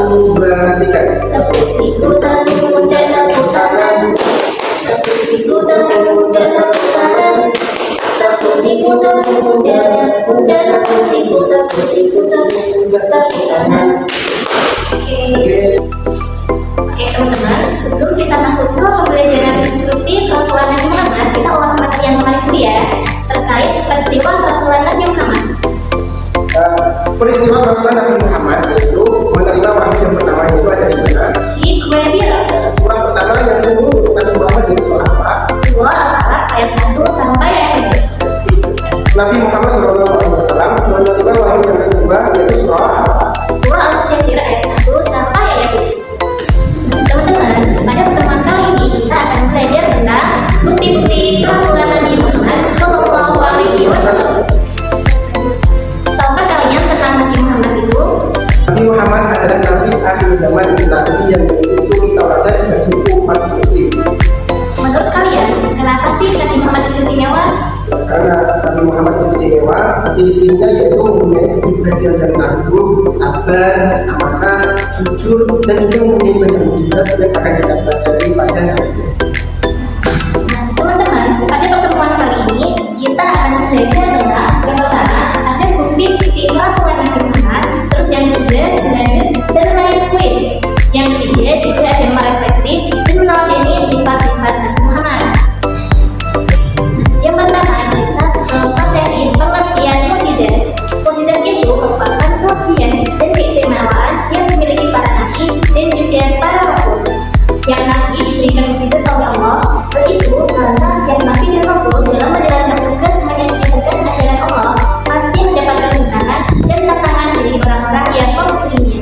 2, 3. Tepuk siku tepuk dan tepuk tangan. Tepuk siku tepuk dan tepuk tangan. Tepuk siku tepuk dan tepuk siku tepuk tangan. Oke teman-teman, sebelum kita masuk ke pembelajaran rutin Rasulullah Nabi Muhammad, kita ulas materi yang kemarin dulu ya, terkait peristiwa Rasulullah Nabi Muhammad. Peristiwa Rasulullah Nabi Muhammad yaitu menerima wahyu yang pertama itu ada sebenarnya Di Quraisy, surah pertama yang turun untuk Nabi Muhammad dari surah apa? surah Al-Alaq ayat 1 sampai ayat 2. Nabi Muhammad SAW menerima wahyu yang kedua yaitu surah apa? Surah Al-Mudaththir ayat 1 sampai ayat 7. Teman-teman, pada pertemuan kali ini kita akan belajar tentang bukti-bukti Rasulullah Nabi Muhammad Shallallahu Alaihi Wasallam. Tahukah kalian tentang Nabi Muhammad itu? Nabi Muhammad adalah Nabi akhir zaman, Nabi yang memiliki suri Taurat dan buku umat muslim. Menurut kalian, kenapa sih Nabi Muhammad itu istimewa? Karena Nabi Muhammad itu istimewa, ciri-cirinya yaitu mempunyai kepribadian yang tangguh, sabar, amanah, jujur, dan juga mempunyai banyak mukjizat yang akan kita pelajari pada hari ini. Nah, teman-teman, pada pertemuan kali ini kita akan belajar tentang yang pertama ada bukti Rasulullah Nabi Muhammad, terus yang kedua belajar bermain kuis, yang ketiga juga ada merefleksi dan meneladani sifat-sifat Nabi Muhammad. Yang pertama kita materi pengertian mukjizat. Mukjizat itu merupakan kelebihan dan keistimewaan yang dimiliki para nabi dan juga para rasul. Setiap nabi diberikan mukjizat oleh Allah, begitu karena setiap nabi dan rasul dalam menjalankan tugas menyampaikan ajaran Allah pasti mendapatkan rintangan dan tantangan dari orang-orang yang memusuhinya.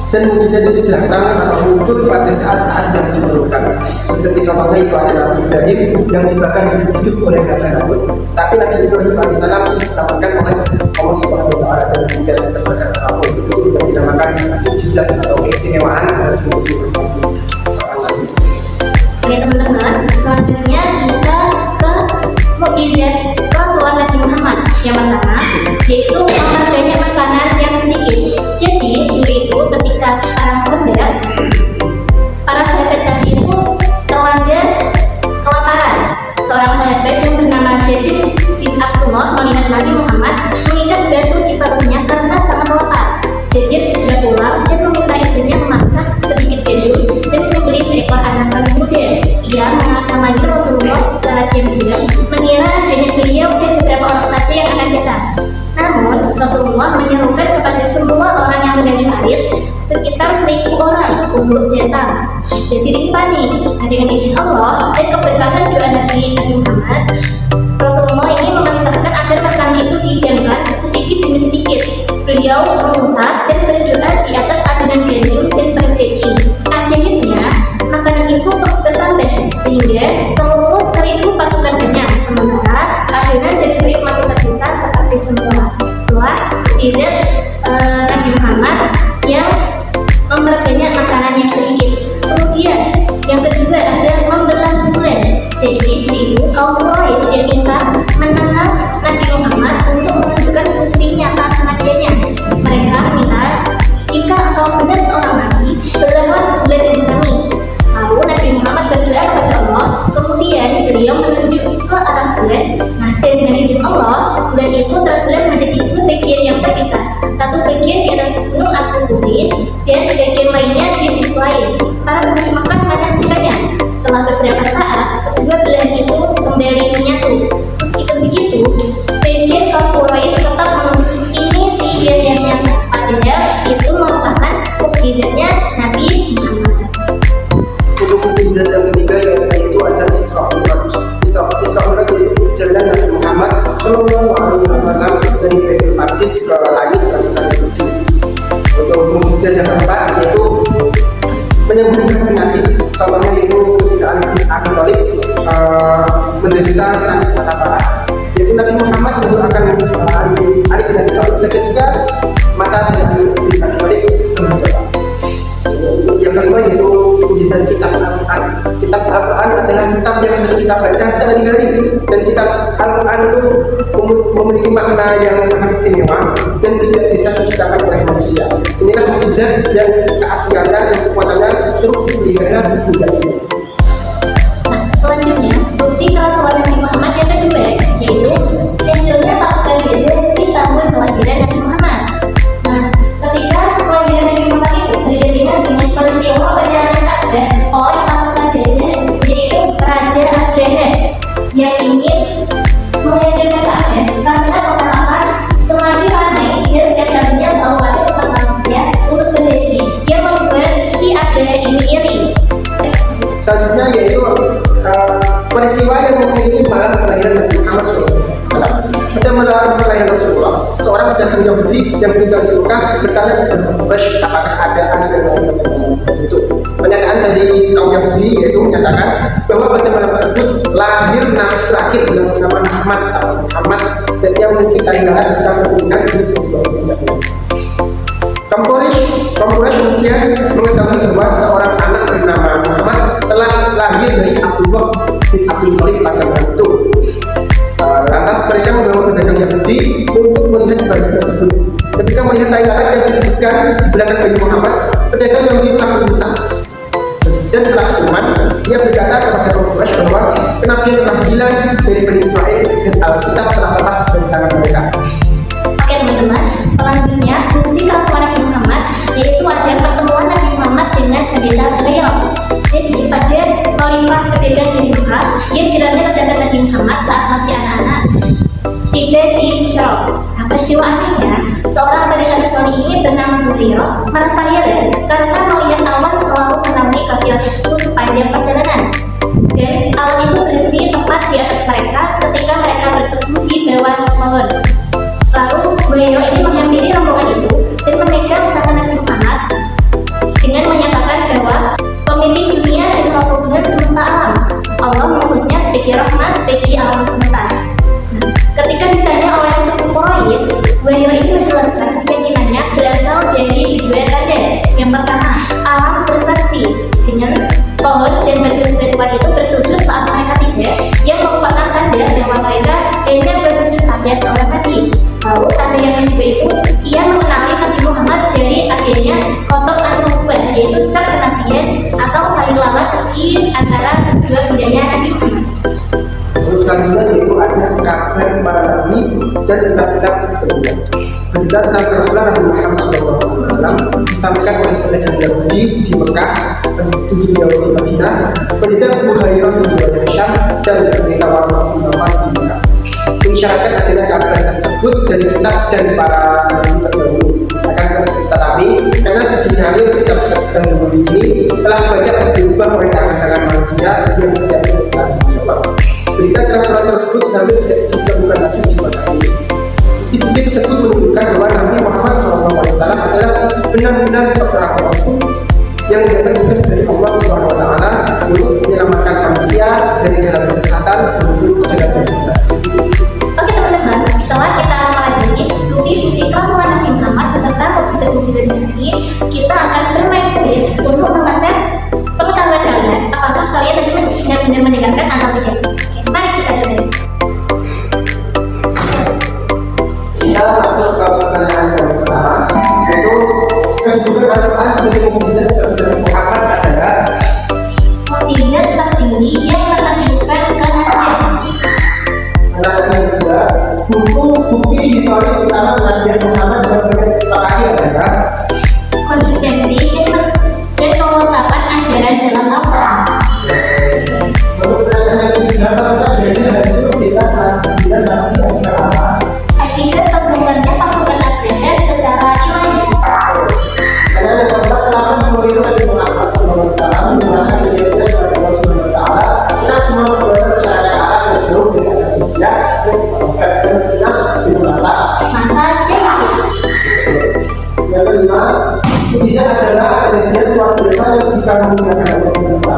Dan mukjizat itu datang atau muncul pada saat-saat yang diperlukan. Seperti contohnya itu ada Nabi Ibrahim yang dibakar hidup-hidup oleh Raja Namrud, tapi Nabi Ibrahim alaihissalam diselamatkan oleh Allah Subhanahu wa Ta'ala dan tidak terbakar apapun. Itu juga dinamakan mukjizat atau keistimewaan dari seorang nabi. Oke teman-teman, selanjutnya kita ke mukjizat Rasulullah Nabi Muhammad. Yang pertama yaitu memperbanyak makanan yang sedikit. Jadi dulu itu ketika perang Badar, para sahabat Nabi itu terlanda kelaparan. Seorang sahabat yang bernama Jabir bin Abdullah melihat Nabi Muhammad mengikat batu di perutnya karena sangat lapar. Jabir segera pulang dan meminta istrinya memasak sedikit gandum dan membeli seekor anak kambing muda. Ia memanggil Rasulullah secara diam-diam, mengira hanya beliau dan beberapa orang saja yang akan datang. Namun Rasulullah menyerukan kepada semua orang yang menerima air, sekitar 1.000 orang untuk datang. Jabir ini panik. Dengan izin Allah dan keberkahan doa Nabi Muhammad, Rasulullah ini memerintahkan agar makanan itu dihidangkan sedikit demi sedikit. Beliau mengusap dan berdoa di atas adonan gandum dan beras daging. Ajaibnya, makanan itu terus bertambah sehingga seluruh 1.000 pasukan kenyang, sementara adonan dan periuk masih tersisa seperti semula. Itulah mukjizat Nabi Muhammad yang memperbanyak makanan yang sedikit. Kemudian yang kedua ada membelah bulan. Jadi itu kaum Quraisy yang ingkar menentang Nabi Muhammad untuk menunjukkan bukti nyata kematiannya. Mereka minta, jika engkau benar seorang nabi, belahlah bulan ini kami. Lalu Nabi Muhammad berdoa kepada Allah, kemudian beliau menunjuk ke arah bulan. Nah, dan dengan izin Allah, bulan itu terbelah menjadi 2 bagian yang terpisah. Satu bagian di atas gunung Al-Qudus dan bagian lainnya di sisi lain. Para penduduk Makkah menyaksikannya. Setelah beberapa saat, kedua belahan itu kembali menyatu. Meskipun begitu, sebagian kaum Quraisy tetap menuduh ini sihir yang nyata, padahal itu merupakan mukjizatnya Nabi Muhammad. Untuk mukjizat yang ketiga yaitu ada Isra Mi'raj. Isra Mi'raj yaitu perjalanan Nabi Muhammad Shallallahu Alaihi Wasallam dari Baitul Maqdis ke langit dan sana suci. Untuk mukjizat yang keempat yaitu menyembuhkan penyakit. Contohnya itu ketika Abi Thalib menderita sakit mata parah. Yaitu Nabi Muhammad mendoakan Ali bin Abi Thalib seketika mata tidak di Abi Thalib sembuh. Yang kelima yaitu mukjizat kitab Al-Quran. Kitab Al-Quran adalah kitab yang sering kita baca sehari-hari, dan kitab Al-Quran itu memiliki Ini makna yang sangat istimewa dan tidak bisa diciptakan oleh manusia. Inilah mukjizat yang keasliannya dan kekuatannya terus dipelihara hingga kini. Nah, selanjutnya bukti kerasulan Nabi Muhammad yang kedua, yaitu munculnya pasukan Gajah di tahun kelahiran Nabi Muhammad. Nah, ketika kelahiran Nabi Muhammad itu beriringan dengan peristiwa perjalanan Ka'bah oleh pasukan Gajah, yaitu Raja Abraha yang ingin menghancurkan Ka'bah karena pengalaman semakin ramai dan setiap kalinya selalu ada umat manusia untuk berhaji yang membuat si Abraha ini iri. Selanjutnya yaitu peristiwa yang mengiringi malam kelahiran Nabi Muhammad SAW. Pada malam kelahiran Rasulullah, seorang pedagang Yahudi yang tinggal di Mekah bertanya kepada Quraisy apakah ada anak yang itu. Pernyataan dari kaum Yahudi yaitu menyatakan bahwa pada malam tersebut lahir nabi terakhir yang bernama Muhammad dan yang memiliki kaitan tentang kemungkinan di kedua bundanya. Kaum Quraisy kemudian mengetahui bahwa seorang anak bernama Muhammad telah lahir dari Abdullah bin Abdul Muthalib pada malam itu. Lantas mereka membawa pedagang Yahudi untuk melihat bayi tersebut. Ketika melihat tai lalat yang disebutkan di belakang bayi Muhammad, pedagang Yahudi itu langsung bisa. Dan setelah siuman, dia berkata kepada kaum Quraisy bahwa kenabian telah hilang dari Bani Israel dan Alkitab telah lepas dari tangan mereka. Oke teman-teman, selanjutnya bukti kerasulan Nabi Muhammad yaitu ada pertemuan Nabi Muhammad dengan pendeta Hurairah. Jadi pada khalifah pedagang di Mekah yang digelarnya terdapat Nabi Muhammad saat masih anak-anak tiba di Bushrah. Nah, peristiwa anehnya, seorang pendeta Nasrani ini bernama Hurairah merasa heran karena melihat awan selalu menaungi kafilah tersebut sepanjang perjalanan. Dan awan itu berhenti tepat di atas mereka ketika mereka bertemu di bawah pohon. Lalu beliau ini menghampiri rombongan itu dan memegang tangan Nabi Muhammad dengan menyatakan bahwa pemimpin dunia dan Rasul Tuhan semesta alam, Allah mengutusnya sebagai rahmat bagi alam semesta. Nah, ketika ditanya oleh sesepuh Quraisy, Hurairah ini menjelaskan keyakinannya berasal dari dua tanda. Yang pertama, alam bersaksi dengan pohon dan batu-batuan itu bersujud saat mereka tiba, yang merupakan tanda bahwa mereka hanya bersujud pada seorang nabi. Lalu tanda yang kedua itu, ia mengenali Nabi Muhammad dari adanya khotob an-nubuwah, yaitu cap kenabian atau tali lalat di antara kedua bundanya Nabi Muhammad. Selanjutnya yaitu ada kabar para nabi dan kitab-kitab sebelumnya. Berita tentang kerasulan Nabi Muhammad SAW disampaikan oleh pedagang Yahudi di Mekah dan 7 Yahudi di Madinah, pendeta Abu Hurairah di Syam dan pendeta Warqah bin Nawfal di Mekah. Mengisyaratkan adanya kabar tersebut dari kitab dan para nabi terdahulu. Tetapi karena disinyalir kitab-kitab terdahulu ini telah banyak diubah oleh tangan manusia yang tidak bertanggung jawab. Berita kerasulan tersebut hampir juga bukan lagi di masa ini. Bukti tersebut menunjukkan bahwa Nabi Muhammad SAW adalah benar-benar seorang Rasul yang mendapat tugas dari Allah SWT untuk menyelamatkan manusia dari jalan kesesatan menuju ke jalan yang benar. Oke teman-teman, setelah kita mempelajari bukti-bukti kerasulan Nabi Muhammad beserta mukjizat-mukjizat Nabi, kita akan bermain kuis untuk mengetes pengetahuan kalian. Apakah kalian tadi benar-benar mendengarkan atau tidak? Oke, mari kita coba. Kita masuk ke pertanyaan yang pertama, yaitu kedudukan Al-Quran sebagai mukjizat dari Muhammad adalah Mukjizat tertinggi yang menunjukkan kenabian. yang kedua, bukti historis utama kenabian Muhammad dalam mereka disepakati adalah Konsistensi dan pengelengkapan ajaran dalam Al-Quran. menurut pertanyaan yang ketiga, pasukan Gajah dan itu kita kenabian Nabi adalah apa? Akibat terbongkarnya pasukan Abraha secara ilahi. Karena yang keempat, selama seluruh Nabi Muhammad SAW menggunakan kesehatan kepada Allah SWT, kita semua berbuat masyarakat Arab yang jauh dari manusia dan kita bermasa. Masa jahiliyah. Yang kelima, mukjizat adalah kejadian luar biasa yang jika menggunakan Allah SWT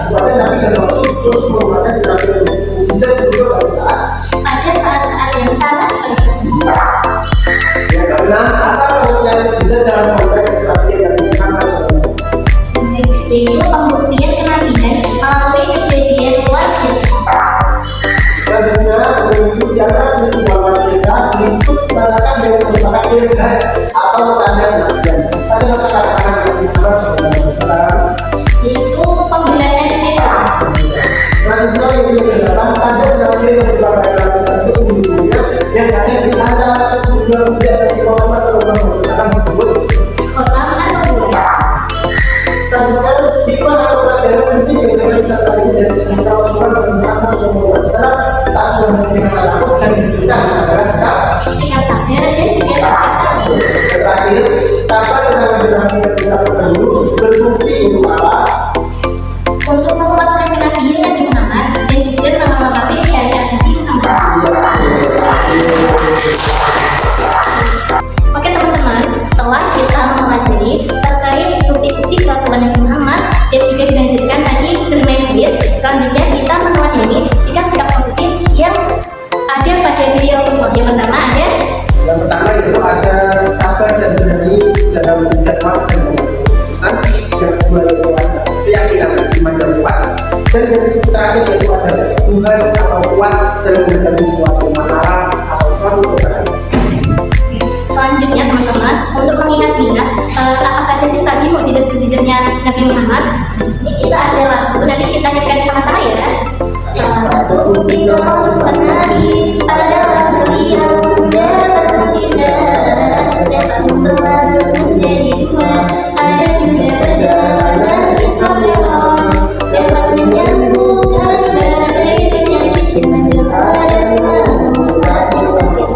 kepada Nabi dan Rasul untuk menggunakan kejadian mukjizat juga pada saat Pada saat-saat yang sangat penting. yang keenam, apa pengertian mukjizat dalam konteks kenabian Nabi Muhammad SAW? Yaitu pembuktian kenabian melalui kejadian luar biasa. Selanjutnya, menuju jalan peristiwa luar biasa Rasulullah Nabi Muhammad, dan juga dilanjutkan tadi bermain kuis. Selanjutnya kita menguasai sikap-sikap positif yang ada pada diri Rasulullah. Yang pertama ada itu ada sabar dan berani dalam dakwah dan pengakuan. Yang kedua itu ada keyakinan iman dan kuat. Dan yang terakhir itu ada Tuhan atau kuat dalam menghadapi suatu masalah atau suatu keadaan. selanjutnya teman-teman, untuk mengingat-ingat apa saja sih tadi mukjizat-mukjizatnya Nabi Muhammad. Ini kita ada lagu, nanti kita nyanyikan sama-sama ya. Salah satu bukti kerasulan Nabi adalah beliau dapat mukjizat, dapat membelah menjadi dua. Ada juga perjalanan Isra Mi'raj, dapat menyembuhkan berbagai penyakit dengan doa dan mengusap yang sakit.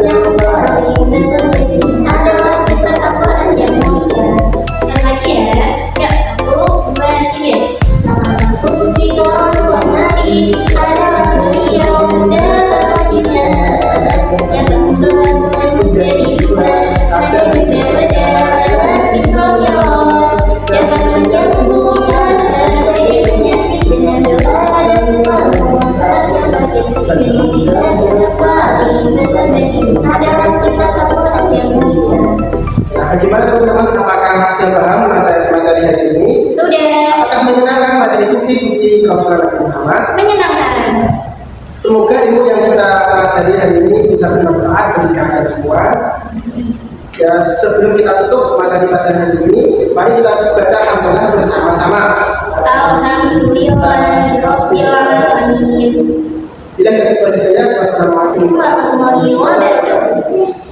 Yang paling bersemangat adalah kita Al-Quran yang mulia. Sekali lagi ya, yuk 1, 2, 3. Salah satu bukti kerasulan Nabi adalah beliau dapat mukjizat, dapat membelah menjadi dua. Ada juga perjalanan Isra Mi'raj, dapat menyembuhkan berbagai penyakit dengan doa dan mengusap yang sakit. Mukjizat yang paling bersemangat adalah kita Al-Quran yang mulia. Nah, bagaimana teman-teman? Apakah sudah paham materi hari ini? Sudah Apakah menyenangkan materi bukti-bukti kerasulan Nabi Muhammad? menyenangkan. Semoga ilmu yang kita pelajari hari ini bisa bermanfaat bagi kalian semua. Ya, sebelum kita tutup materi-materi hari ini, mari kita baca hamdalah bersama-sama. Alhamdulillahirabbil alamin. Bila kita berjaya, wassalamualaikum Warahmatullahi wabarakatuh.